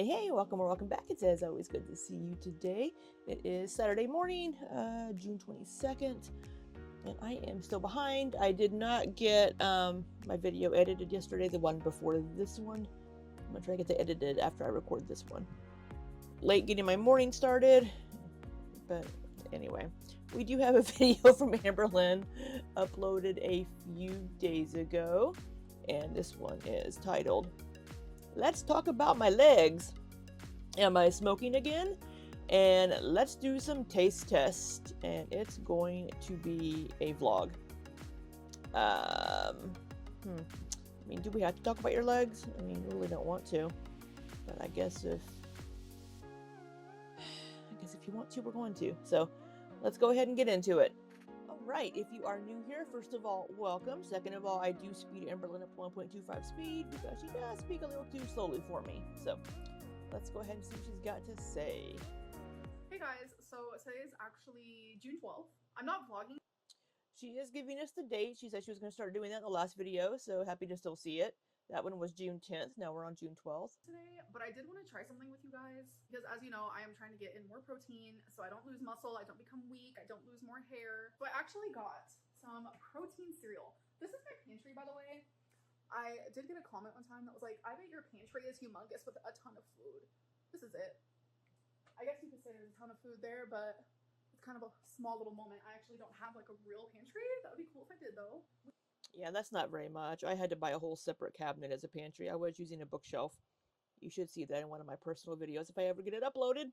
Hey, welcome or welcome back. It's as always good to see you today. It is Saturday morning, June 22nd, and I am still behind. I did not get my video edited yesterday, the one before this one. I'm going to try to get that edited after I record this one. Late getting my morning started, but anyway. We do have a video from Amberlynn uploaded a few days ago, and this one is titled, "Let's Talk About My Legs. Am I smoking again? And let's do some taste test." And it's going to be a vlog. I mean, do we have to talk about your legs? I mean, we really don't want to, but I guess if you want to, we're going to. So let's go ahead and get into it. Alright, if you are new here, first of all, welcome. Second of all, I do speed Amberlynn up 1.25 speed because she does speak a little too slowly for me. So let's go ahead and see what she's got to say. Hey guys, so today is actually June 12th. I'm not vlogging. She is giving us the date. She said she was going to start doing that in the last video, so happy to still see it. That one was June 10th. Now we're on June 12th. Today, but I did want to try something with you guys because, as you know, I am trying to get in more protein so I don't lose muscle, I don't become weak, I don't lose more hair. So I actually got some protein cereal. This is my pantry, by the way. I did get a comment one time that was like, "I bet your pantry is humongous with a ton of food." This is it. I guess you could say there's a ton of food there, but it's kind of a small little moment. I actually don't have like a real pantry. That would be cool if I did though. Yeah, that's not very much. I had to buy a whole separate cabinet as a pantry. I was using a bookshelf. You should see that in one of my personal videos if I ever get it uploaded.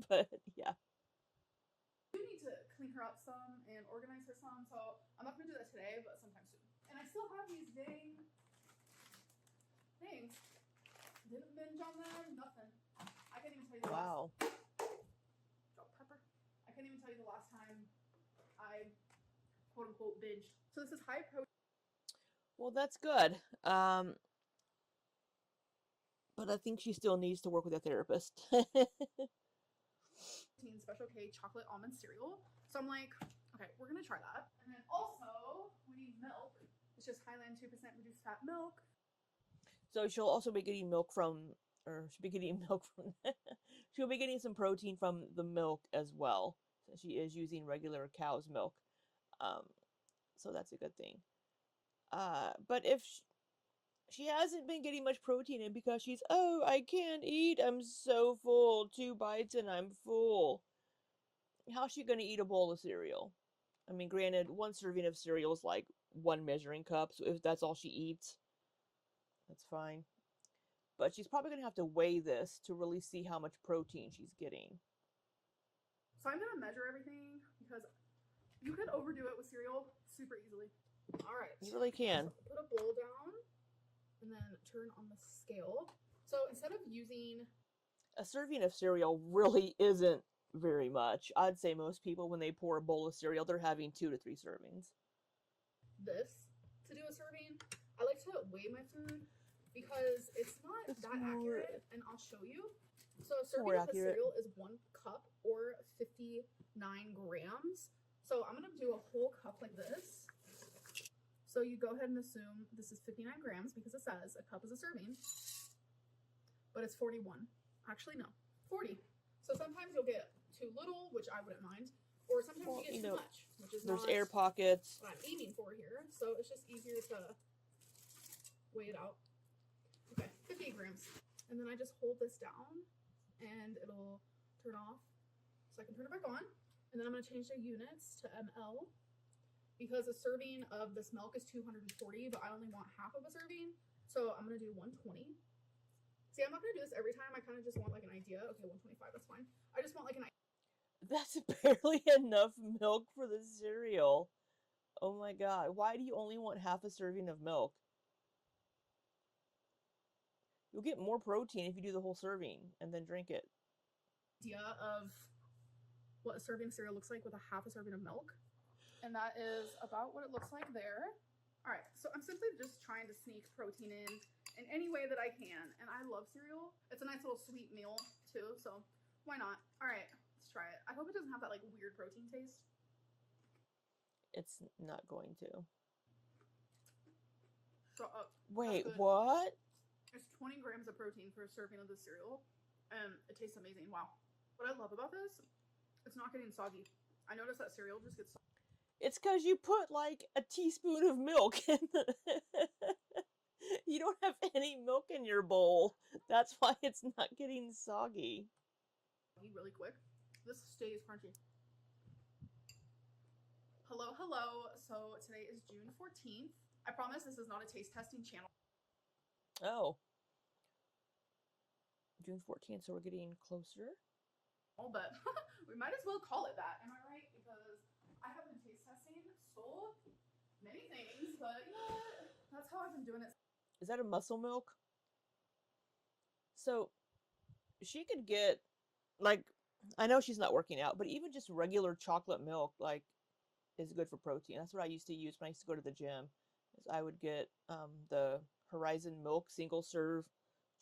But yeah. I do need to clean her up some and organize her some, so I'm not going to do that today, but sometime soon. And I still have these dang things. Didn't binge on them, nothing. I can't even tell you the Wow. last... Drop pepper. I can't even tell you the last time I quote-unquote binged. So this is high protein. Well, that's good. But I think she still needs to work with a therapist. Special K chocolate almond cereal. So I'm like, okay, we're gonna try that. And then also we need milk. It's just Highland 2% reduced fat milk. So she'll also be getting milk from, or she'll be getting milk from, she'll be getting some protein from the milk as well. So she is using regular cow's milk. Um, so that's a good thing. But if she hasn't been getting much protein in because she's, "Oh, I can't eat. I'm so full. 2 bites and I'm full." How's she going to eat a bowl of cereal? I mean, granted, one serving of cereal is like one measuring cup, so if that's all she eats, that's fine. But she's probably going to have to weigh this to really see how much protein she's getting. So I'm gonna measure everything because you could overdo it with cereal super easily. All right. You really can. So put a bowl down and then turn on the scale. So instead of using A serving of cereal really isn't very much. I'd say most people, when they pour a bowl of cereal, they're having 2 to 3 servings. this to do a serving, I like to weigh my food because it's not that accurate, and I'll show you. So a serving of the cereal is 1 cup or 59 grams. So I'm gonna do a whole cup like this. So you go ahead and assume this is 59 grams because it says a cup is a serving, but it's 41. Actually, no, 40. So sometimes you'll get too little, which I wouldn't mind, or sometimes you get too much, which is there's not air pockets. what I'm aiming for here. So it's just easier to weigh it out. Okay, 58 grams. And then I just hold this down and it'll turn off so I can turn it back on. And then I'm going to change the units to ml because a serving of this milk is 240, but I only want half of a serving. So I'm going to do 120. See, I'm not going to do this every time. I kind of just want like an idea. Okay, 125, that's fine. I just want like an idea. That's barely enough milk for the cereal. Oh my god. Why do you only want half a serving of milk? You'll get more protein if you do the whole serving and then drink it. Idea of what a serving of cereal looks like with a half a serving of milk. And that is about what it looks like there. All right, so I'm simply just trying to sneak protein in any way that I can. And I love cereal. It's a nice little sweet meal too, so why not? All right, let's try it. I hope it doesn't have that like weird protein taste. It's not going to. Shut up. Wait, what? It's 20 grams of protein for a serving of this cereal, and it tastes amazing. Wow. What I love about this, it's not getting soggy. I noticed that cereal just gets soggy. It's because you put like a teaspoon of milk in the... You don't have any milk in your bowl. That's why it's not getting soggy. Really quick. This stays crunchy. Hello, hello. So today is June 14th. I promise this is not a taste testing channel. Oh. June 14th, so we're getting closer. Oh, but we might as well call it that. Am I right? Because I have been taste testing so many things, but you know what? That's how I've been doing it. Is that a muscle milk? So she could get, like, I know she's not working out, but even just regular chocolate milk, like, is good for protein. That's what I used to use when I used to go to the gym. Is I would get the Horizon Milk single serve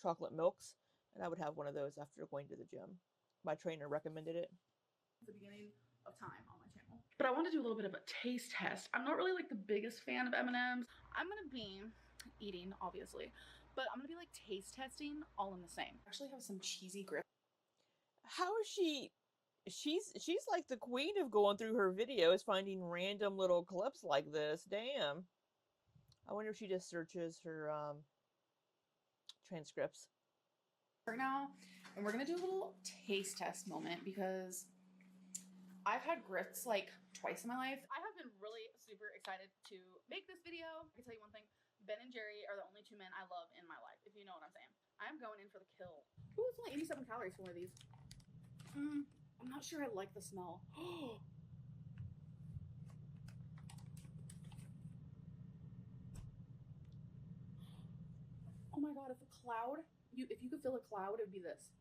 chocolate milks, and I would have one of those after going to the gym. My trainer recommended it. The beginning of time on my channel. But I want to do a little bit of a taste test. I'm not really like the biggest fan of M&Ms. I'm gonna be eating, obviously, but I'm gonna be like taste testing all in the same. I actually have some cheesy grits. How is she? She's like the queen of going through her videos, finding random little clips like this. Damn. I wonder if she just searches her transcripts. Right now, and we're gonna do a little taste test moment because I've had grits like twice in my life. I have been really super excited to make this video. I can tell you one thing, Ben and Jerry are the only two men I love in my life, if you know what I'm saying. I'm going in for the kill. Ooh, it's only 87 calories for one of these. I'm not sure I like the smell. Oh my god, if a cloud, if you could feel a cloud, it would be this.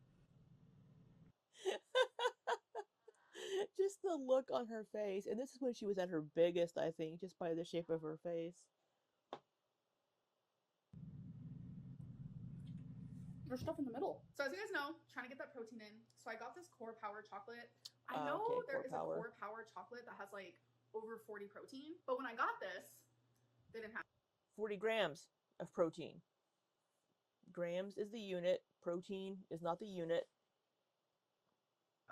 Just the look on her face. And this is when she was at her biggest, I think, just by the shape of her face. There's stuff in the middle. So as you guys know, trying to get that protein in. So I got this Core Power chocolate. I know Okay, there Core is Power. a Core Power chocolate that has like over 40 protein. But when I got this, they didn't have 40 grams of protein. Grams is the unit. Protein is not the unit.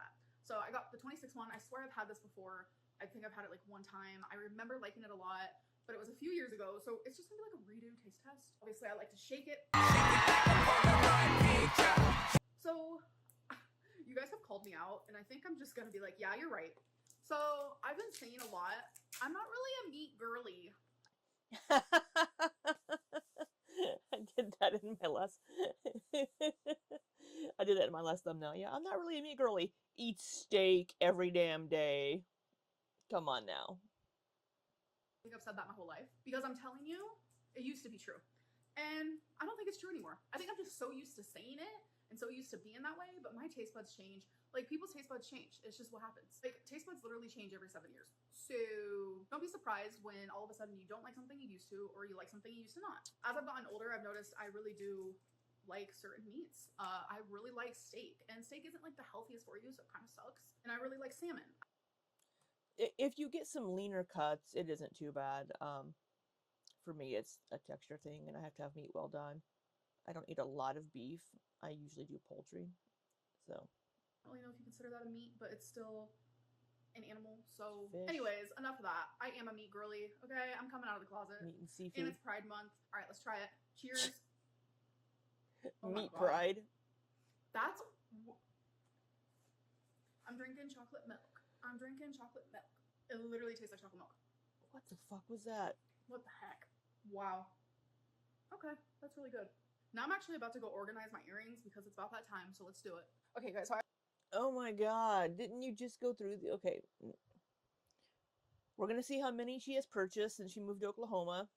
that. So I got the 26 one. I swear I've had this before. I think I've had it like one time. I remember liking it a lot, but it was a few years ago. So it's just gonna be like a redo taste test. Obviously I like to shake it. So you guys have called me out and I think I'm just gonna be like, yeah, you're right. So I've been saying a lot, I'm not really a meat girly. I did that in my last I did that in my last thumbnail. Yeah, I'm not really a meat girly. Eat steak every damn day. Come on now. I think I've said that my whole life because I'm telling you, it used to be true. And I don't think it's true anymore. I think I'm just so used to saying it and so used to being that way, but my taste buds change. Like people's taste buds change. It's just what happens. Like taste buds literally change every 7 years. So don't be surprised when all of a sudden you don't like something you used to, or you like something you used to not. As I've gotten older, I've noticed I really do like certain meats. I really like steak, and steak isn't like the healthiest for you, so it kind of sucks. And I really like salmon. If you get some leaner cuts, it isn't too bad. For me, it's a texture thing, and I have to have meat well done. I don't eat a lot of beef. I usually do poultry. So I don't really know if you consider that a meat, but it's still an animal. So fish. anyways, enough of that. I am a meat girly. Okay, I'm coming out of the closet. Meat and seafood. And it's Pride Month. All right, let's try it. Cheers. Oh meat pride. That's. I'm drinking chocolate milk. I'm drinking chocolate milk. It literally tastes like chocolate milk. What the fuck was that? What the heck? Wow. Okay, that's really good. Now I'm actually about to go organize my earrings because it's about that time, so let's do it. Okay, guys, so Oh my god, didn't you just go through the... Okay. We're gonna see how many she has purchased since she moved to Oklahoma.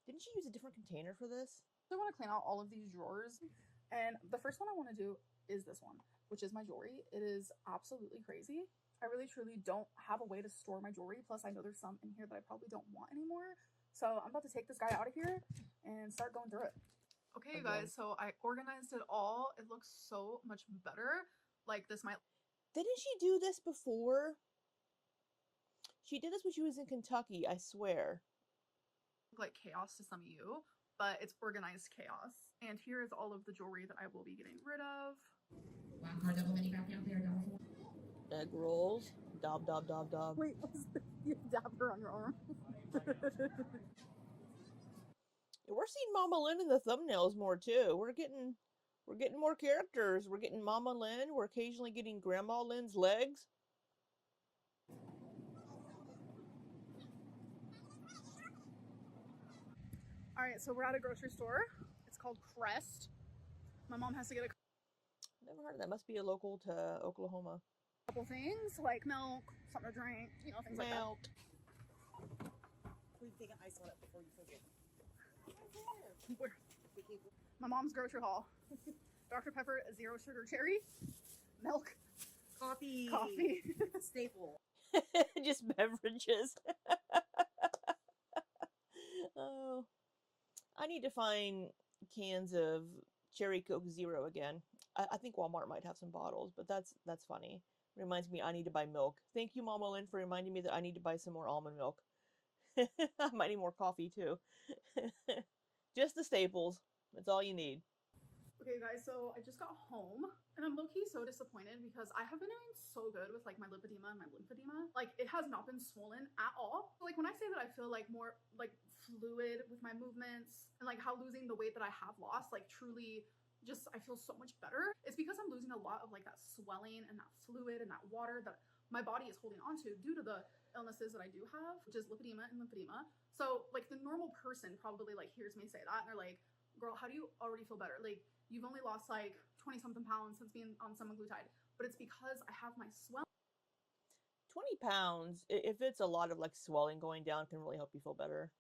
Didn't she use a different container for this? I want to clean out all of these drawers. And the first one I want to do is this one, which is my jewelry. It is absolutely crazy. I really truly don't have a way to store my jewelry. Plus I know there's some in here that I probably don't want anymore. So I'm about to take this guy out of here and start going through it. Okay, you guys, so I organized it all. It looks so much better. Like this might... Didn't she do this before? She did this when she was in Kentucky, I swear. Look like chaos to some of you, but it's organized chaos. And here is all of the jewelry that I will be getting rid of. Egg rolls. Dob, dob, dob, dob. Wait, you dab her on your arm. We're seeing Mama Lynn in the thumbnails more too. We're getting more characters. We're getting Mama Lynn. We're occasionally getting Grandma Lynn's legs. All right, so we're at a grocery store. It's called Crest. My mom has to get a Never heard of that. Must be a local to Oklahoma. couple things like milk, something to drink, you know, things like that. Please take an ice one up before you forget. My mom's grocery haul. Dr. Pepper, zero sugar cherry, milk, Coffee. coffee. It's a staple. Just beverages. Oh, I need to find cans of cherry Coke Zero again. I think Walmart might have some bottles, but that's funny. Reminds me I need to buy milk. Thank you, Mama Lynn, for reminding me that I need to buy some more almond milk. I might need more coffee too. Just the staples. That's all you need. Okay, guys, so I just got home and I'm low-key so disappointed because I have been doing so good with like my lipedema and my lymphedema. Like it has not been swollen at all. Like when I say that I feel like more like fluid with my movements and like how losing the weight that I have lost, like truly just I feel so much better. It's because I'm losing a lot of like that swelling and that fluid and that water that my body is holding on to due to the illnesses that I do have, which is lipedema and lymphedema. So like the normal person probably like hears me say that and they're like, girl, how do you already feel better? Like you've only lost like 20 something pounds since being on semaglutide, but it's because I have my swelling 20 pounds, if it's a lot of like swelling going down, can really help you feel better.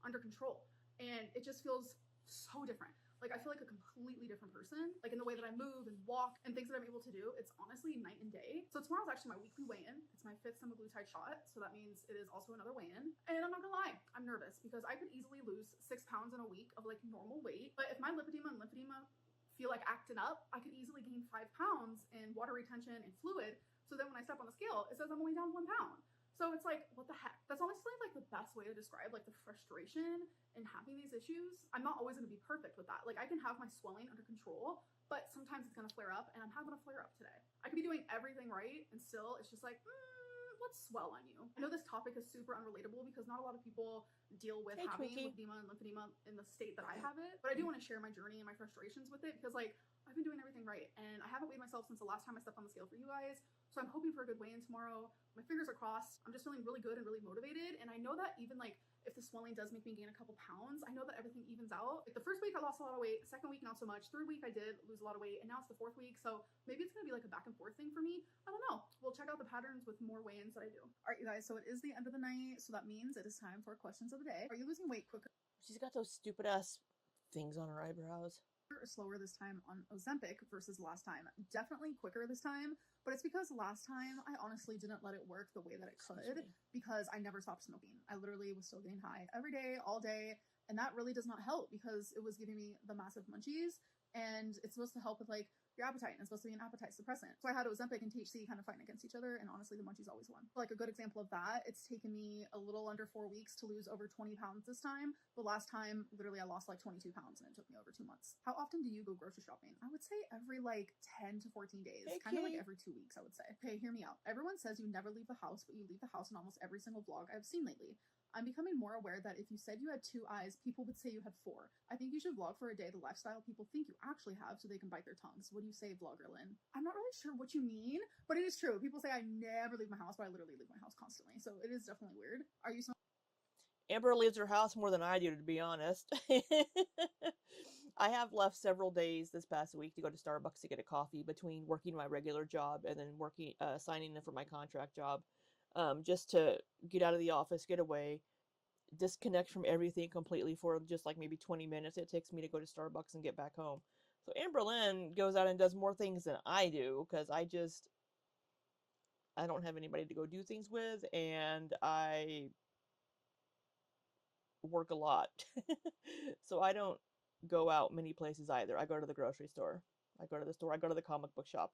under control. And it just feels so different. Like I feel like a completely different person, like in the way that I move and walk and things that I'm able to do. It's honestly night and day. So tomorrow's actually my weekly weigh-in. It's my 5th semaglutide shot. So that means it is also another weigh-in. And I'm not gonna lie, I'm nervous because I could easily lose 6 pounds in a week of like normal weight. But if my lipedema and lymphedema feel like acting up, I could easily gain 5 pounds in water retention and fluid. So then when I step on the scale, it says I'm only down 1 pound. So it's like, what the heck? That's honestly like the best way to describe like the frustration and having these issues. I'm not always gonna be perfect with that. Like I can have my swelling under control, but sometimes it's gonna flare up and I'm having a flare up today. I could be doing everything right and still it's just like, let's swell on you. I know this topic is super unrelatable because not a lot of people deal with having lipedema and lymphedema in the state that I have it, but I do want to share my journey and my frustrations with it because like I've been doing everything right and I haven't weighed myself since the last time I stepped on the scale for you guys. So I'm hoping for a good weigh-in tomorrow. My fingers are crossed. I'm just feeling really good and really motivated. And I know that even like if the swelling does make me gain a couple pounds, I know that everything evens out. Like the first week I lost a lot of weight, second week not so much, third week I did lose a lot of weight, and now it's the 4th week. So maybe it's gonna be like a back and forth thing for me. I don't know. We'll check out the patterns with more weigh-ins that I do. All right, you guys, so it is the end of the night. So that means it is time for questions of the day. Are you losing weight quicker? She's got those stupid ass things on her eyebrows. Or slower this time on Ozempic versus last time? Definitely quicker this time, but it's because last time I honestly didn't let it work the way that it could because I never stopped smoking. I literally was still getting high every day, all day, and that really does not help because it was giving me the massive munchies, and it's supposed to help with like your appetite, and it's supposed to be an appetite suppressant. So I had Ozempic and THC kind of fighting against each other, and honestly, the munchies always won. Like a good example of that, it's taken me a little under 4 weeks to lose over 20 pounds this time. The last time, literally, I lost like 22 pounds, and it took me over 2 months. How often do you go grocery shopping? I would say every like 10 to 14 days, kind of like every 2 weeks, I would say. Okay, hear me out. Everyone says you never leave the house, but you leave the house in almost every single vlog I've seen lately. I'm becoming more aware that if you said you had 2 eyes, people would say you had 4. I think you should vlog for a day the lifestyle people think you actually have so they can bite their tongues. What do you say, Vloggerlyn? I'm not really sure what you mean, but it is true. People say I never leave my house, but I literally leave my house constantly. So it is definitely weird. Are you Amber leaves her house more than I do, to be honest. I have left several days this past week to go to Starbucks to get a coffee between working my regular job and then signing in for my contract job, just to get out of the office, get away, disconnect from everything completely for just like maybe 20 minutes it takes me to go to Starbucks and get back home. So Amberlynn goes out and does more things than I do because I don't have anybody to go do things with, and I work a lot. So I don't go out many places either. I go to the grocery store. I go to the store. I go to the comic book shop.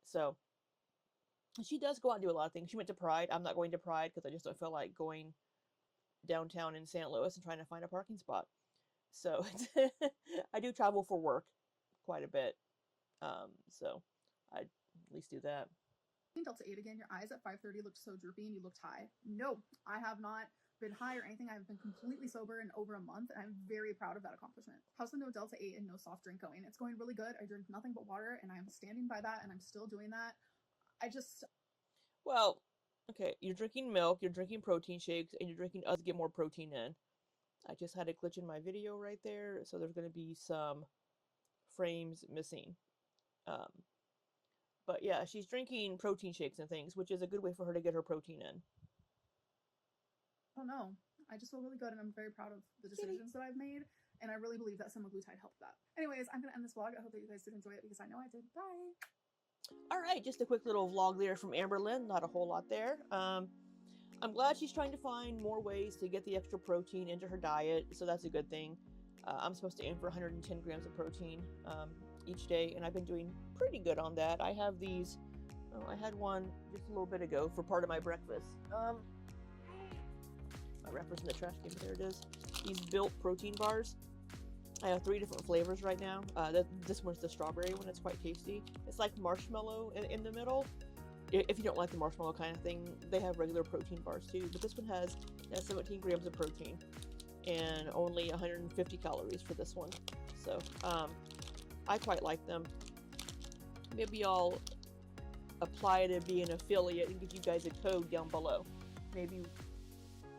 So she does go out and do a lot of things. She went to Pride. I'm not going to Pride because I just don't feel like going downtown in St. Louis and trying to find a parking spot. So I do travel for work quite a bit. So I at least do that. Delta 8 again. Your eyes at 5:30 looked so droopy and you looked high. No, I have not been high or anything. I've been completely sober in over a month, and I'm very proud of that accomplishment. How's the no Delta 8 and no soft drink going? It's going really good. I drink nothing but water, and I'm standing by that, and I'm still doing that. Well, okay, you're drinking milk, you're drinking protein shakes, and you're drinking others to get more protein in. I just had a glitch in my video right there, so there's going to be some frames missing. But yeah, she's drinking protein shakes and things, which is a good way for her to get her protein in. Oh no, I just feel really good, and I'm very proud of the decisions that I've made, and I really believe that semaglutide helped that. Anyways, I'm going to end this vlog. I hope that you guys did enjoy it, because I know I did. Bye! Alright, just a quick little vlog there from Amberlynn, not a whole lot there. I'm glad she's trying to find more ways to get the extra protein into her diet, so that's a good thing. I'm supposed to aim for 110 grams of protein each day, and I've been doing pretty good on that. I have these, I had one just a little bit ago for part of my breakfast. My wrapper's in the trash can, but there it is. These Built protein bars. I have 3 different flavors right now. This one's the strawberry one. It's quite tasty. It's like marshmallow in the middle. If you don't like the marshmallow kind of thing, they have regular protein bars too. But this one has 17 grams of protein and only 150 calories for this one. So I quite like them. Maybe I'll apply to be an affiliate and give you guys a code down below. Maybe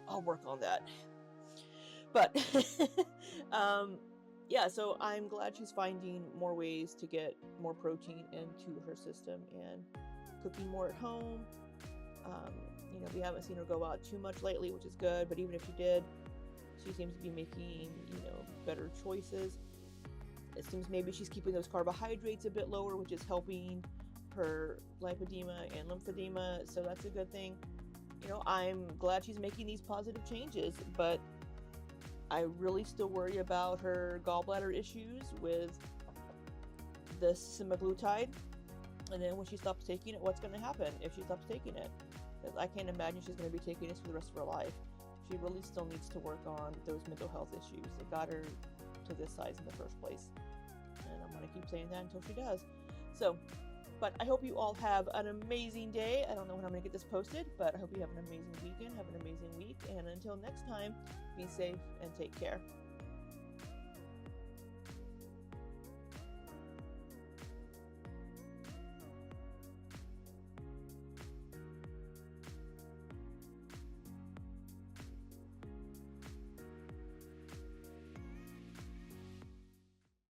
I'll work on that. But yeah, so I'm glad she's finding more ways to get more protein into her system and cooking more at home. You know, we haven't seen her go out too much lately, which is good, but even if she did, she seems to be making, you know, better choices. It seems maybe she's keeping those carbohydrates a bit lower, which is helping her lipedema and lymphedema, so that's a good thing. You know, I'm glad she's making these positive changes, but I really still worry about her gallbladder issues with the semaglutide. And then when she stops taking it, what's going to happen if she stops taking it? Because I can't imagine she's going to be taking this for the rest of her life. She really still needs to work on those mental health issues that got her to this size in the first place. And I'm going to keep saying that until she does. So, but I hope you all have an amazing day. I don't know when I'm going to get this posted, but I hope you have an amazing weekend, have an amazing week. And until next time, be safe and take care.